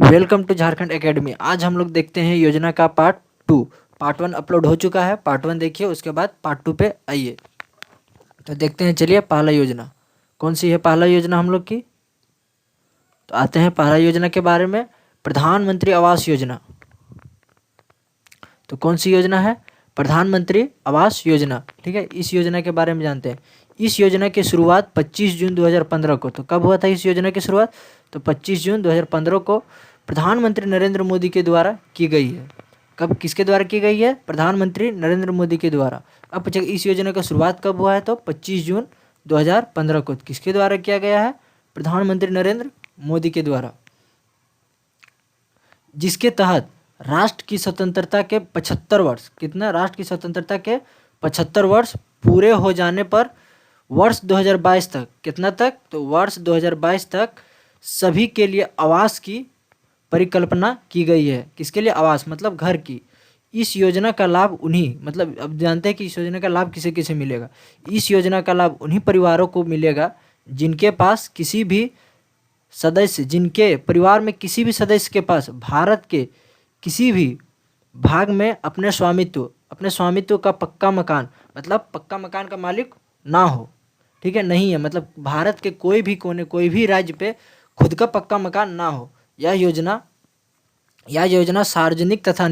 Welcome to Jharkhand academy. आज हम लोग देखते हैं योजना का पार्ट 2। पार्ट 1 अपलोड हो चुका है, पार्ट 1 देखिए, उसके बाद पार्ट 2 पे आइए। तो देखते हैं, चलिए पहला योजना कौन सी है। पहला योजना हम लोग की, तो आते हैं पहला योजना के बारे में, प्रधानमंत्री आवास योजना। तो कौन सी योजना है? प्रधानमंत्री आवास योजना। ठीक है, इस योजना के बारे में जानते हैं। इस योजना की शुरुआत 25 जून 2015 को, तो कब हुआ था इस योजना की शुरुआत? तो 25 जून 2015 को प्रधानमंत्री नरेंद्र मोदी के द्वारा की गई है। कब, किसके द्वारा की गई है? प्रधानमंत्री नरेंद्र मोदी के द्वारा। अब पूछेगा इस योजना का शुरुआत कब हुआ है, तो 25 जून 2015 को। किसके द्वारा किया गया है? प्रधानमंत्री नरेंद्र मोदी के द्वारा, जिसके तहत राष्ट्र की स्वतंत्रता के 75 वर्ष, कितना? राष्ट्र की स्वतंत्रता के 75 वर्ष पूरे हो जाने पर वर्ष 2022 तक, कितना तक? तो वर्ष 2022 तक सभी के लिए आवास की परिकल्पना की गई है। किसके लिए? आवास मतलब घर की। इस योजना का लाभ उन्हीं, मतलब अब जानते हैं कि इस योजना का लाभ किसे किसे मिलेगा। इस योजना का लाभ उन्हीं परिवारों को मिलेगा जिनके पास किसी भी सदस्य, जिनके परिवार में किसी भी सदस्य के पास भारत के किसी भी भाग में अपने स्वामित्व का पक्का मकान, मतलब पक्का मकान का मालिक ना हो। ठीक है, नहीं है, मतलब भारत के कोई भी कोने, कोई भी राज्य पे खुद का पक्का मकान ना हो। यह योजना सार्वजनिक तथा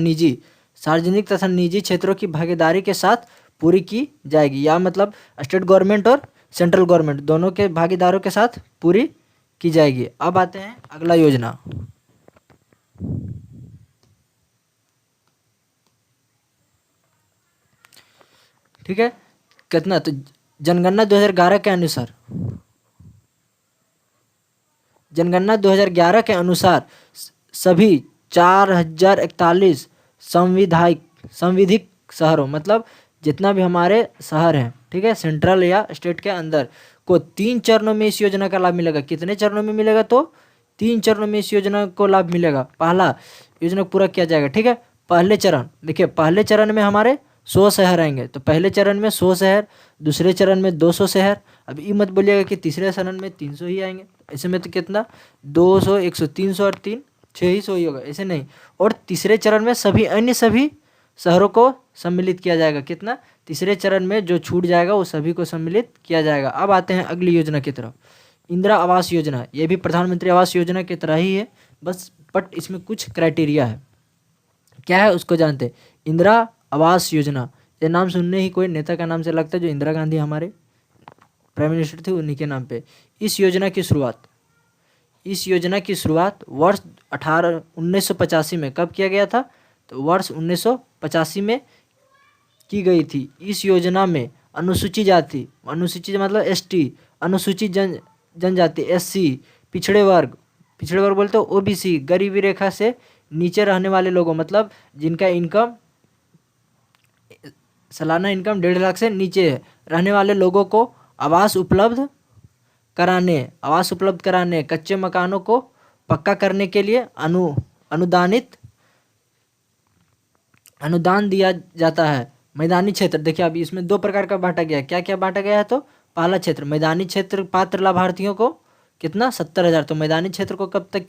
निजी क्षेत्रों की भागीदारी के साथ पूरी की जाएगी। या मतलब स्टेट गवर्नमेंट और सेंट्रल गवर्नमेंट दोनों के भागीदारों के साथ पूरी की जाएगी। अब आते हैं अगला योजना। ठीक है, कितना? तो जनगणना 2011 के अनुसार सभी 4041 संविधिक शहरों, मतलब जितना भी हमारे शहर हैं, ठीक है, सेंट्रल या स्टेट के अंदर को 3 चरणों में इस योजना का लाभ मिलेगा। कितने चरणों में मिलेगा? तो 3 चरणों में इस योजना को लाभ मिलेगा। पहला योजना पूरा किया जाएगा। ठीक है, पहले चरण देखिए, पहले चरण में हमारे 100 शहर आएंगे। तो पहले चरण में 100 शहर, दूसरे चरण में 200 शहर। अब ये मत बोलिएगा कि तीसरे चरण में 300 ही आएंगे। ऐसे में तो कितना? 200, 100, 300 और 3, 600 ही होगा, ऐसे नहीं। और तीसरे चरण में सभी शहरों को सम्मिलित किया जाएगा। कितना? तीसरे चरण में जो छूट जाएगा वो सभी को सम्मिलित किया जाएगा। अब आते हैं अगली योजना की तरफ, इंदिरा आवास योजना। ये भी प्रधानमंत्री आवास योजना की तरह ही है, बस बट इसमें कुछ क्राइटेरिया है। क्या है उसको जानते हैं। इंदिरा आवास योजना, ये नाम सुनने ही कोई नेता का नाम से लगता है, जो इंदिरा गांधी हमारे प्राइम मिनिस्टर थे, उन्हीं के नाम पे। इस योजना की शुरुआत वर्ष 1985 में कब किया गया था? तो वर्ष 1985 में की गई थी। इस योजना में अनुसूचित जाति, अनुसूचित मतलब एसटी, अनुसूचित जनजाति एससी, पिछड़े वर्ग बोलते हो ओबीसी, गरीबी रेखा से नीचे रहने वाले लोगों, मतलब जिनका इनकम, सालाना इनकम 1.5 लाख से नीचे है, रहने वाले लोगों को आवास उपलब्ध कराने, कच्चे मकानों को पक्का करने के लिए अनुदान दिया जाता है। मैदानी क्षेत्र देखिए, अभी इसमें 2 प्रकार का बांटा गया है। क्या क्या बांटा गया है? तो पहला क्षेत्र मैदानी क्षेत्र, पात्र लाभार्थियों को कितना? 70,000। तो मैदानी क्षेत्र को कब तक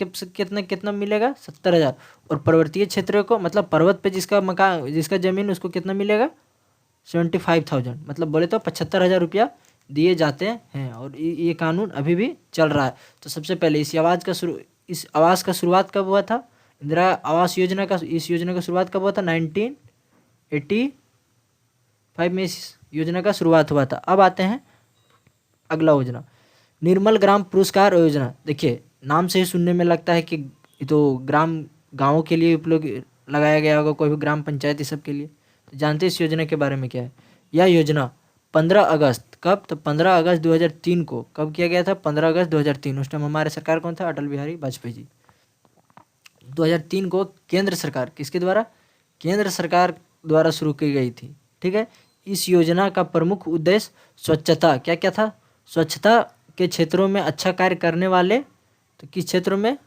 कितना मिलेगा? 70,000। और पर्वतीय क्षेत्रों को, मतलब पर्वत पे जिसका मकान, जिसका जमीन, उसको कितना मिलेगा? 75,000। मतलब बोले तो 75,000 रुपया दिए जाते हैं। और ये कानून अभी भी चल रहा है। तो सबसे पहले इस आवास का शुरुआत कब हुआ था? इंदिरा आवास योजना का, इस योजना का शुरुआत कब हुआ था? 1985 में इस योजना का शुरुआत हुआ था। अब आते हैं अगला योजना, निर्मल ग्राम पुरस्कार योजना। देखिए, नाम से ही सुनने में लगता है कि ये तो गाँवों के लिए उपयोग लगाया गया होगा, कोई भी ग्राम पंचायत, ये सब के लिए। तो जानते हैं इस योजना के बारे में क्या है? यह योजना 15 अगस्त, कब? तो 15 अगस्त 2003 को कब किया गया था? 15 अगस्त 2003। उस टाइम हमारे सरकार कौन था? अटल बिहारी वाजपेयी जी। 2003 को केंद्र सरकार, किसके द्वारा? केंद्र सरकार द्वारा शुरू की गई थी। ठीक है, इस योजना का प्रमुख उद्देश्य स्वच्छता, क्या क्या था? स्वच्छता के क्षेत्रों में अच्छा कार्य करने वाले, तो किस क्षेत्रों में?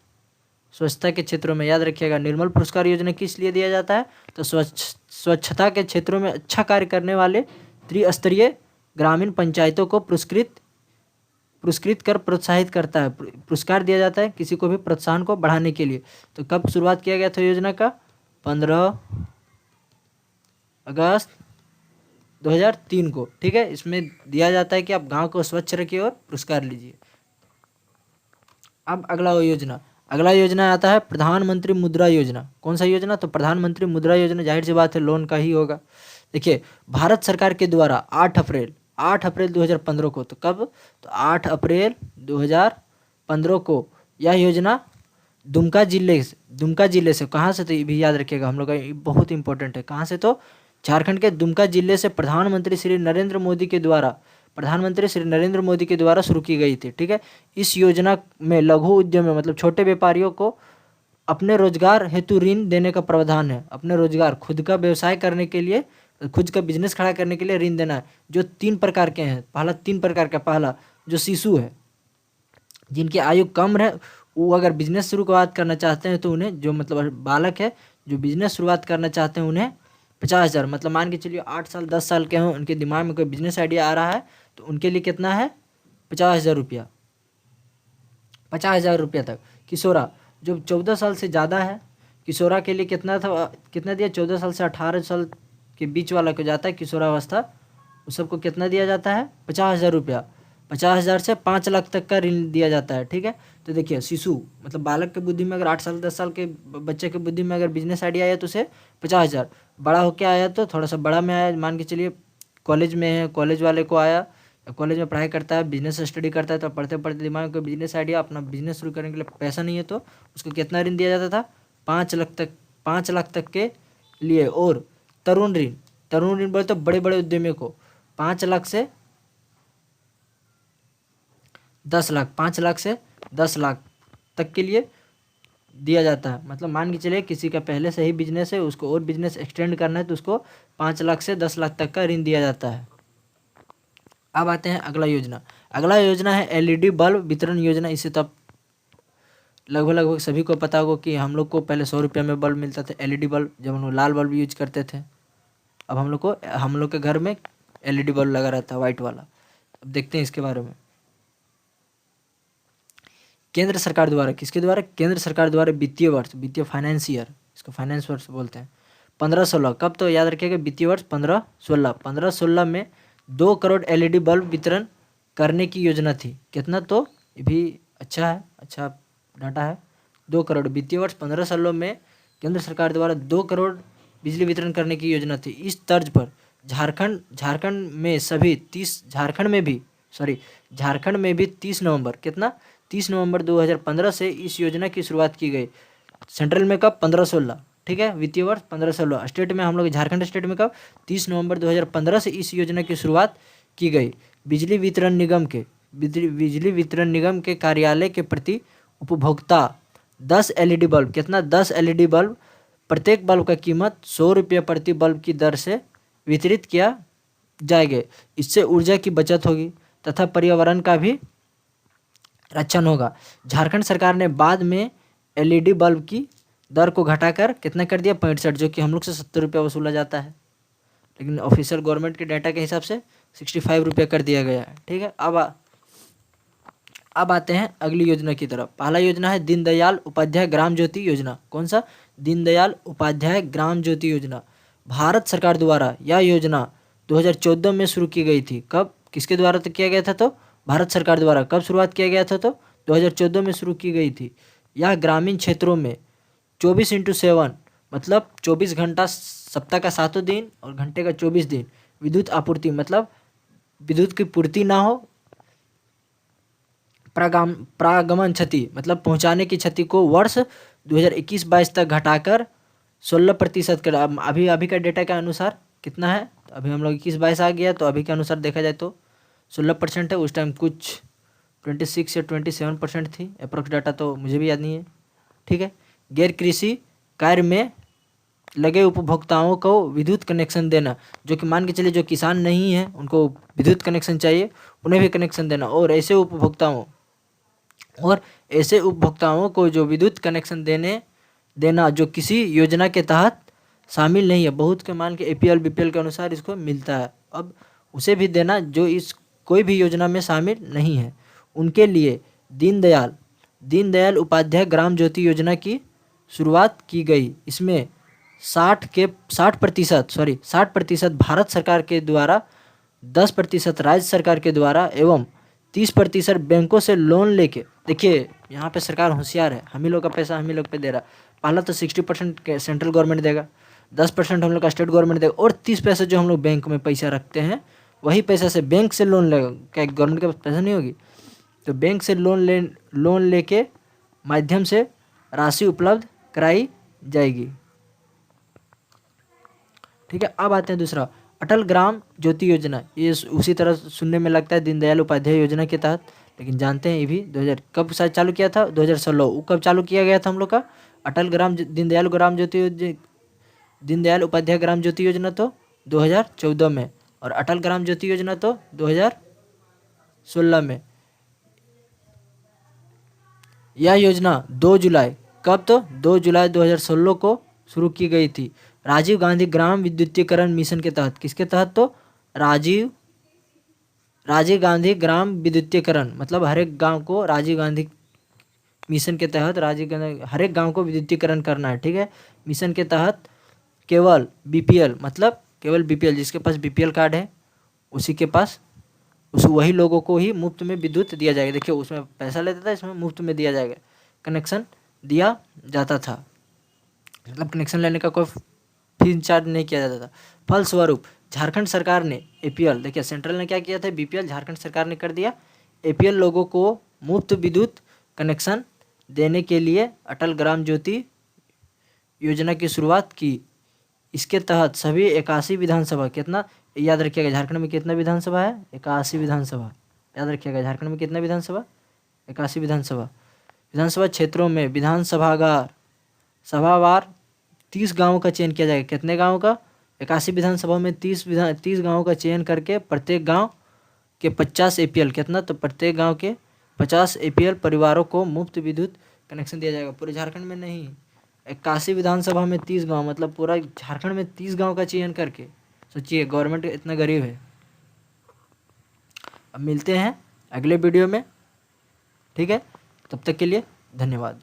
स्वच्छता के क्षेत्रों में। याद रखिएगा, निर्मल पुरस्कार योजना किस लिए दिया जाता है? तो स्वच्छता के क्षेत्रों में अच्छा कार्य करने वाले त्रिस्तरीय ग्रामीण पंचायतों को पुरस्कृत पुरस्कृत कर प्रोत्साहित करता है, पुरस्कार दिया जाता है किसी को भी प्रोत्साहन को बढ़ाने के लिए। तो कब शुरुआत किया गया था योजना का? 15 अगस्त 2003 को। ठीक है, इसमें दिया जाता है कि आप गांव को स्वच्छ रखिए और पुरस्कार लीजिए। अब अगला योजना आता है प्रधानमंत्री मुद्रा योजना। कौन सा योजना? तो प्रधानमंत्री मुद्रा योजना, जाहिर सी बात है लोन का ही होगा। देखिए, भारत सरकार के द्वारा 8 अप्रैल 2015 को, तो कब? तो 8 अप्रैल 2015 को यह योजना दुमका जिले से, कहाँ से? तो ये भी याद रखिएगा हम लोग का, ये बहुत इंपॉर्टेंट है। कहाँ से? तो झारखंड के दुमका जिले से प्रधानमंत्री श्री नरेंद्र मोदी के द्वारा शुरू की गई थी। ठीक है, इस योजना में लघु उद्यम मतलब छोटे व्यापारियों को अपने रोजगार हेतु ऋण देने का प्रावधान है। अपने रोजगार, खुद का व्यवसाय करने के लिए, खुद का बिजनेस खड़ा करने के लिए ऋण देना है, जो 3 प्रकार के हैं। पहला जो शिशु है, जिनकी आयु कम है, वो अगर बिजनेस शुरुआत करना चाहते हैं तो उन्हें, जो मतलब बालक है जो बिजनेस शुरुआत करना चाहते हैं, उन्हें 50,000, मतलब मान के चलिए 8 साल 10 साल के हों, उनके दिमाग में कोई बिजनेस आइडिया आ रहा है, तो उनके लिए कितना है? 50,000 रुपया, 50,000 रुपया तक। किशोरा, जो 14 साल से ज़्यादा है, किशोरा के लिए कितना दिया? 14 साल से 18 साल के बीच वाला को जाता है किशोरावस्था, उस सबको कितना दिया जाता है? 50,000 रुपया। 50,000 से 5 लाख तक का ऋण दिया जाता है। ठीक है, तो देखिए, शिशु मतलब बालक के बुद्धि में अगर 8 साल 10 साल के बच्चे के बुद्धि में अगर बिजनेस आइडिया आया तो उसे 50,000। बड़ा होके आया तो थोड़ा सा बड़ा में आया, मान के चलिए कॉलेज में है, कॉलेज वाले को आया, कॉलेज में पढ़ाई करता है, बिजनेस स्टडी करता है, तो पढ़ते पढ़ते दिमाग में कोई बिजनेस आइडिया, अपना बिजनेस शुरू करने के लिए पैसा नहीं है, तो उसको कितना ऋण दिया जाता था? 5 लाख तक के लिए। और तरुण ऋण बोले तो बड़े बड़े उद्यमियों को 5 लाख से 10 लाख, 5 लाख से 10 लाख तक के लिए दिया जाता है। मतलब मान के चलिए किसी का पहले से ही बिजनेस है, उसको और बिजनेस एक्सटेंड करना है, तो उसको 5 लाख से 10 लाख तक का ऋण दिया जाता है। अब आते हैं अगला योजना है एलईडी बल्ब वितरण योजना। इसे तो लगभग सभी को पता होगा कि हम लोग को पहले 100 रुपये में बल्ब मिलता था, एलईडी बल्ब, जब हम लोग लाल बल्ब यूज करते थे। अब हम लोग के घर में एलईडी बल्ब लगा रहता है, वाइट वाला। अब देखते हैं इसके बारे में। केंद्र सरकार द्वारा, किसके द्वारा? केंद्र सरकार द्वारा वित्तीय फाइनेंस ईयर, इसको फाइनेंस वर्ष बोलते हैं, 15-16। कब? तो याद रखिएगा, वित्तीय वर्ष 15-16 में 2 करोड़ एलईडी बल्ब वितरण करने की योजना थी। कितना? तो ये भी अच्छा है, अच्छा डाटा है। 2 करोड़, वित्तीय वर्ष 15-16 में केंद्र सरकार द्वारा 2 करोड़ बिजली वितरण करने की योजना थी। इस तर्ज पर झारखंड में भी 30 नवंबर, कितना? 30 नवंबर 2015 से इस योजना की शुरुआत की गई। सेंट्रल में कब? 15-16। ठीक है, वित्तीय वर्ष 15-16। स्टेट में हम लोग झारखंड स्टेट में कब? 30 नवंबर 2015 से इस योजना की शुरुआत की गई। बिजली वितरण निगम के कार्यालय के प्रति उपभोक्ता 10 एलईडी बल्ब, कितना? 10 एलईडी बल्ब, प्रत्येक बल्ब का कीमत 100 रुपये प्रति बल्ब की दर से वितरित किया जाएगा। इससे ऊर्जा की बचत होगी तथा पर्यावरण का भी रक्षण होगा। झारखंड सरकार ने बाद में एलईडी बल्ब की दर को घटाकर कितना कर दिया? 65, जो कि हम लोग से 70 रुपया वसूला जाता है, लेकिन ऑफिशियल गवर्नमेंट के डाटा के हिसाब से 65 रुपया कर दिया गया है। ठीक है, अब आते हैं अगली योजना की तरफ। पहला योजना है दीनदयाल उपाध्याय ग्राम ज्योति योजना। कौन सा? दीनदयाल उपाध्याय ग्राम ज्योति योजना। भारत सरकार द्वारा यह योजना 2014 में शुरू की गई थी। कब? किसके द्वारा तो किया गया था? तो भारत सरकार द्वारा। कब शुरुआत किया गया था? तो 2014 में शुरू की गई थी। यह ग्रामीण क्षेत्रों में 24x7 मतलब 24 घंटा, सप्ताह का 7 दिन और घंटे का 24 दिन विद्युत आपूर्ति, मतलब विद्युत की पूर्ति ना हो, प्रागमन क्षति मतलब पहुंचाने की क्षति को वर्ष 2021-22 तक घटाकर 16% कर। अभी का डेटा के अनुसार कितना है? तो अभी हम लोग 21-22 आ गया, तो अभी के अनुसार देखा जाए तो 16% है। उस टाइम कुछ 26 या 27% थी, अप्रोक्स डाटा तो मुझे भी याद नहीं है। ठीक है, गैर कृषि कार्य में लगे उपभोक्ताओं को विद्युत कनेक्शन देना, जो कि मान के चलिए जो किसान नहीं है उनको विद्युत कनेक्शन चाहिए, उन्हें भी कनेक्शन देना। और ऐसे उपभोक्ताओं को जो विद्युत कनेक्शन देना जो किसी योजना के तहत शामिल नहीं है। बहुत के मान के एपीएल बीपीएल के अनुसार इसको मिलता है, अब उसे भी देना जो इस कोई भी योजना में शामिल नहीं है। उनके लिए दीनदयाल उपाध्याय ग्राम ज्योति योजना की शुरुआत की गई। इसमें 60% भारत सरकार के द्वारा, 10% राज्य सरकार के द्वारा एवं 30% बैंकों से लोन लेके, देखिए यहाँ पे सरकार होशियार है, हम ही लोग का पैसा हम ही लोग पे दे रहा। पहला तो 60% सेंट्रल गवर्नमेंट देगा, 10% हम लोग का स्टेट गवर्नमेंट देगा, और 30% जो हम लोग बैंक में पैसा रखते हैं वही पैसा से बैंक से लोन लेगा। क्या गवर्नमेंट के पास पैसा नहीं होगी? तो बैंक से लोन लेके माध्यम से राशि उपलब्ध कराई जाएगी। ठीक है, अब आते हैं दूसरा, अटल ग्राम ज्योति योजना। ये उसी तरह सुनने में लगता है दीनदयाल उपाध्याय योजना के तहत, लेकिन जानते हैं ये भी 2000 कब शायद चालू किया था, 2016। वो कब चालू किया गया था हम लोग का? दीनदयाल उपाध्याय ग्राम ज्योति योजना तो 2014 में, और अटल ग्राम ज्योति योजना तो 2016 में। यह योजना 2 जुलाई, कब? तो 2 जुलाई 2016 को शुरू की गई थी राजीव गांधी ग्राम विद्युतीकरण मिशन के तहत। किसके तहत? तो राजीव गांधी ग्राम विद्युतीकरण, मतलब हर एक गांव को राजीव गांधी मिशन के तहत हर एक गांव को विद्युतीकरण करना है। ठीक है, मिशन के तहत केवल बीपीएल, मतलब केवल बीपीएल, जिसके पास बीपीएल कार्ड है उसी के पास वही लोगों को ही मुफ्त में विद्युत दिया जाएगा। देखिए उसमें पैसा लेता था, इसमें मुफ्त में दिया जाएगा, कनेक्शन दिया जाता था, मतलब कनेक्शन लेने का कोई फीस चार्ज नहीं किया जाता था। फलस्वरूप झारखंड सरकार ने एपीएल, देखिए सेंट्रल ने क्या किया था, बीपीएल, झारखंड सरकार ने कर दिया एपीएल लोगों को मुफ्त विद्युत कनेक्शन देने के लिए अटल ग्राम ज्योति योजना की शुरुआत की। इसके तहत सभी 81 विधानसभा, कितना याद रखिएगा, झारखंड में कितना विधानसभा है? 81 विधानसभा, याद रखिएगा, झारखंड में कितना विधानसभा? 81 विधानसभा क्षेत्रों में सभावार 30 गाँवों का चयन किया जाएगा। कितने गाँव का? 81 विधानसभा में 30 गाँवों का चयन करके प्रत्येक गाँव के 50 एपीएल, कितना? तो प्रत्येक गाँव के 50 एपीएल परिवारों को मुफ्त विद्युत कनेक्शन दिया जाएगा। पूरे झारखंड में नहीं, 81 विधानसभा में 30 गाँव, मतलब पूरा झारखंड में 30 गाँव का चयन करके। सोचिए गवर्नमेंट इतना गरीब है। अब मिलते हैं अगले वीडियो में, ठीक है, तब तक के लिए धन्यवाद।